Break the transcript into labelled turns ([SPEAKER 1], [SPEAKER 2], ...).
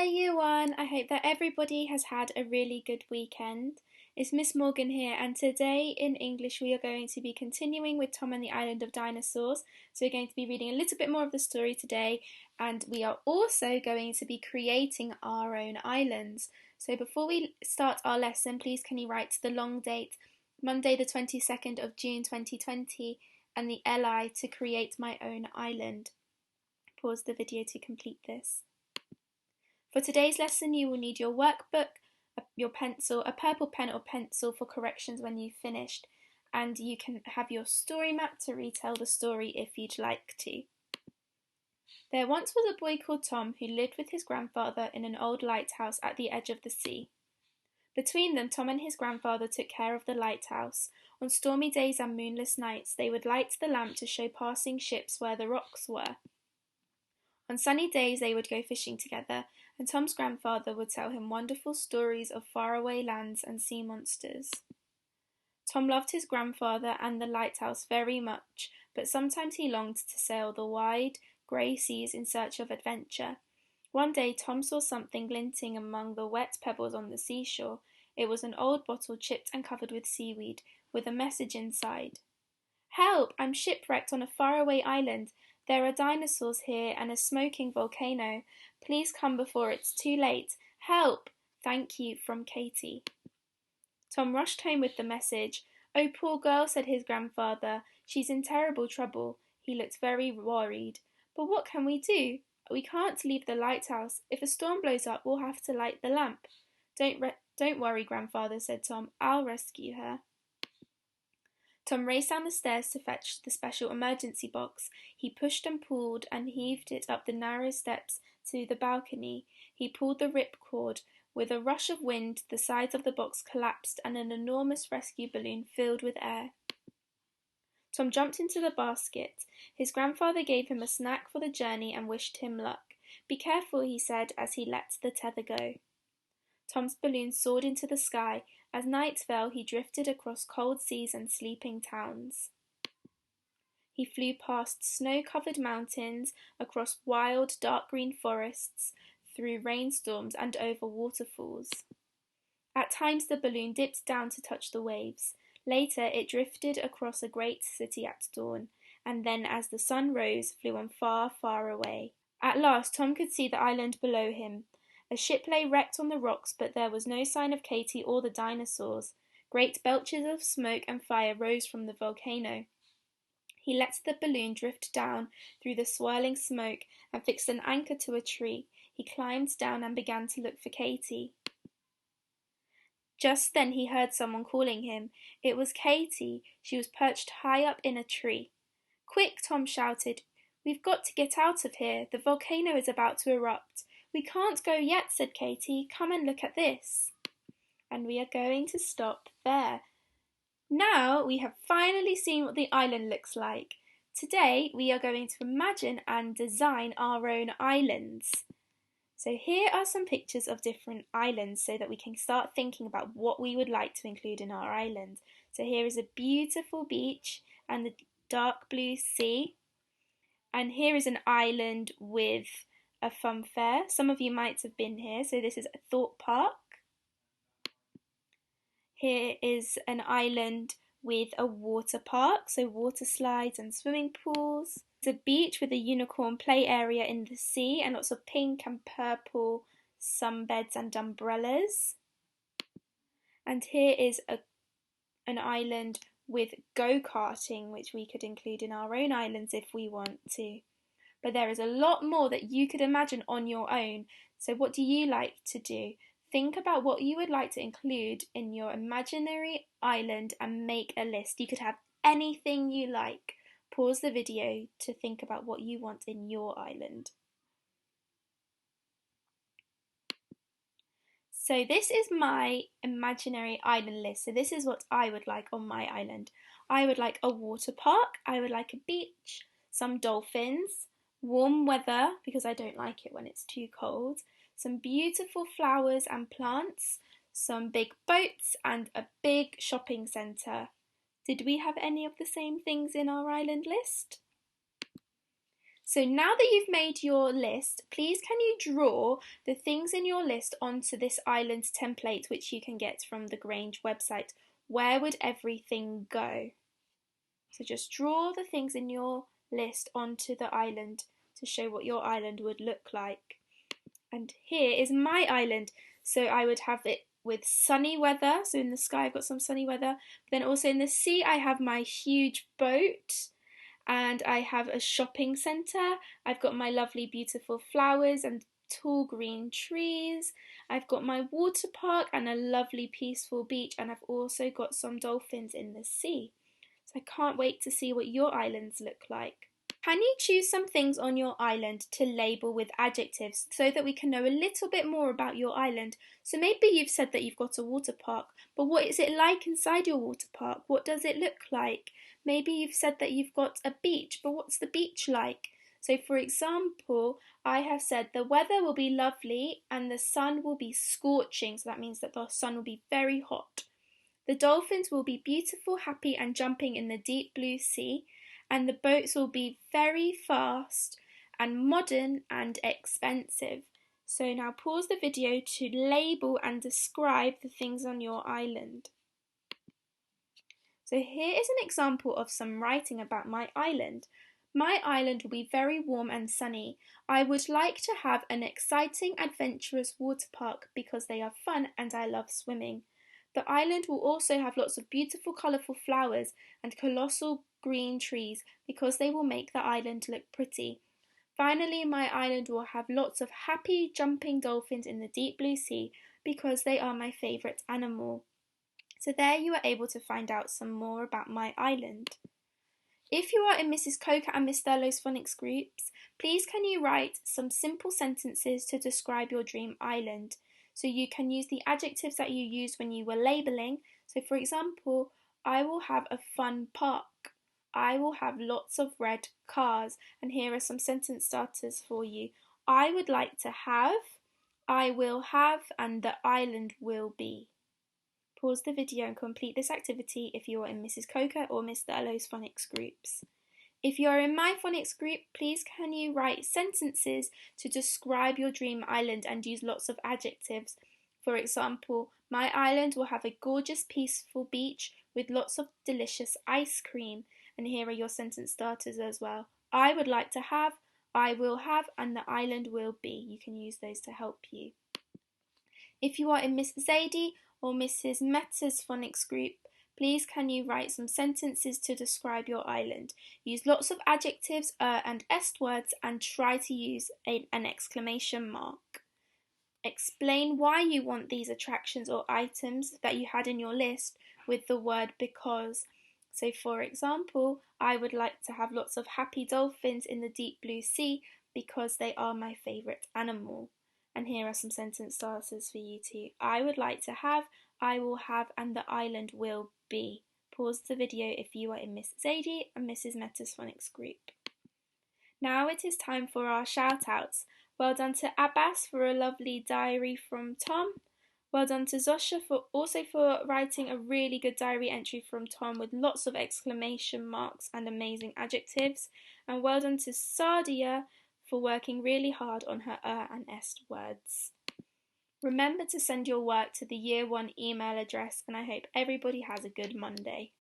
[SPEAKER 1] Hi Year One, I hope that everybody has had a really good weekend. It's Miss Morgan here, and today in English we are going to be continuing with Tom and the Island of Dinosaurs. So we're going to be reading a little bit more of the story today, and we are also going to be creating our own islands. So before we start our lesson, please can you write the long date, Monday the 22nd of June 2020, and the LI to create my own island. Pause the video to complete this. For today's lesson, you will need your workbook, your pencil, a purple pen or pencil for corrections when you've finished, and you can have your story map to retell the story if you'd like to. There once was a boy called Tom who lived with his grandfather in an old lighthouse at the edge of the sea. Between them, Tom and his grandfather took care of the lighthouse. On stormy days and moonless nights, they would light the lamp to show passing ships where the rocks were. On sunny days they would go fishing together, and Tom's grandfather would tell him wonderful stories of faraway lands and sea monsters. Tom loved his grandfather and the lighthouse very much, but sometimes he longed to sail the wide, grey seas in search of adventure. One day Tom saw something glinting among the wet pebbles on the seashore. It was an old bottle chipped and covered with seaweed, with a message inside. "Help! I'm shipwrecked on a faraway island. There are dinosaurs here and a smoking volcano. Please come before it's too late. Help! Thank you, from Katie." Tom rushed home with the message. "Oh, poor girl," said his grandfather. "She's in terrible trouble." He looked very worried. "But what can we do? We can't leave the lighthouse. If a storm blows up, we'll have to light the lamp." Don't worry, grandfather," said Tom. "I'll rescue her." Tom raced down the stairs to fetch the special emergency box. He pushed and pulled and heaved it up the narrow steps to the balcony. He pulled the ripcord. With a rush of wind, the sides of the box collapsed and an enormous rescue balloon filled with air. Tom jumped into the basket. His grandfather gave him a snack for the journey and wished him luck. "Be careful," he said as he let the tether go. Tom's balloon soared into the sky. As night fell, he drifted across cold seas and sleeping towns. He flew past snow-covered mountains, across wild, dark green forests, through rainstorms and over waterfalls. At times the balloon dipped down to touch the waves. Later it drifted across a great city at dawn, and then as the sun rose, flew on far, far away. At last Tom could see the island below him. A ship lay wrecked on the rocks, but there was no sign of Katie or the dinosaurs. Great belches of smoke and fire rose from the volcano. He let the balloon drift down through the swirling smoke and fixed an anchor to a tree. He climbed down and began to look for Katie. Just then he heard someone calling him. It was Katie. She was perched high up in a tree. "Quick!" Tom shouted. "We've got to get out of here. The volcano is about to erupt." "We can't go yet," said Katie. "Come and look at this." And we are going to stop there. Now we have finally seen what the island looks like. Today we are going to imagine and design our own islands. So here are some pictures of different islands so that we can start thinking about what we would like to include in our island. So here is a beautiful beach and the dark blue sea. And here is an island with a fun fair. Some of you might have been here, so this is a Thorpe Park. Here is an island with a water park, so water slides and swimming pools. There's a beach with a unicorn play area in the sea and lots of pink and purple sunbeds and umbrellas. And here is an island with go-karting, which we could include in our own islands if we want to. But there is a lot more that you could imagine on your own. So what do you like to do? Think about what you would like to include in your imaginary island and make a list. You could have anything you like. Pause the video to think about what you want in your island. So this is my imaginary island list. So this is what I would like on my island. I would like a water park. I would like a beach, some dolphins, warm weather because I don't like it when it's too cold, some beautiful flowers and plants, some big boats and a big shopping centre. Did we have any of the same things in our island list? So now that you've made your list, please can you draw the things in your list onto this island template, which you can get from the Grange website. Where would everything go? So just draw the things in your list onto the island to show what your island would look like. And here is my island. So I would have it with sunny weather. So in the sky I've got some sunny weather. Then also in the sea I have my huge boat. And I have a shopping centre. I've got my lovely beautiful flowers and tall green trees. I've got my water park and a lovely peaceful beach, and I've also got some dolphins in the sea. So I can't wait to see what your islands look like. Can you choose some things on your island to label with adjectives so that we can know a little bit more about your island? So maybe you've said that you've got a water park, but what is it like inside your water park? What does it look like? Maybe you've said that you've got a beach, but what's the beach like? So for example, I have said the weather will be lovely and the sun will be scorching, so that means that the sun will be very hot. The dolphins will be beautiful, happy and jumping in the deep blue sea, and the boats will be very fast and modern and expensive. So now pause the video to label and describe the things on your island. So here is an example of some writing about my island. My island will be very warm and sunny. I would like to have an exciting, adventurous water park because they are fun and I love swimming. The island will also have lots of beautiful, colourful flowers and colossal green trees because they will make the island look pretty. Finally, my island will have lots of happy, jumping dolphins in the deep blue sea because they are my favourite animal. So there you are able to find out some more about my island. If you are in Mrs. Coker and Miss Thurlow's phonics groups, please can you write some simple sentences to describe your dream island. So you can use the adjectives that you used when you were labelling. So for example, I will have a fun park. I will have lots of red cars. And here are some sentence starters for you. I would like to have, I will have, and the island will be. Pause the video and complete this activity if you are in Mrs. Coker or Miss Thurlow's phonics groups. If you are in my phonics group, please can you write sentences to describe your dream island and use lots of adjectives. For example, my island will have a gorgeous, peaceful beach with lots of delicious ice cream. And here are your sentence starters as well. I would like to have, I will have, and the island will be. You can use those to help you. If you are in Miss Zadie or Mrs. Meta's phonics group, please can you write some sentences to describe your island. Use lots of adjectives, and est words and try to use an exclamation mark. Explain why you want these attractions or items that you had in your list with the word because. So for example, I would like to have lots of happy dolphins in the deep blue sea because they are my favourite animal. And here are some sentence starters for you too. I would like to have, I will have, and the island will be. Pause the video if you are in Miss Zadie and Mrs. Meta's phonics group. Now it is time for our shout outs. Well done to Abbas for a lovely diary from Tom. Well done to Zosha for writing a really good diary entry from Tom with lots of exclamation marks and amazing adjectives. And well done to Sadia for working really hard on her and est words. Remember to send your work to the Year 1 email address and I hope everybody has a good Monday.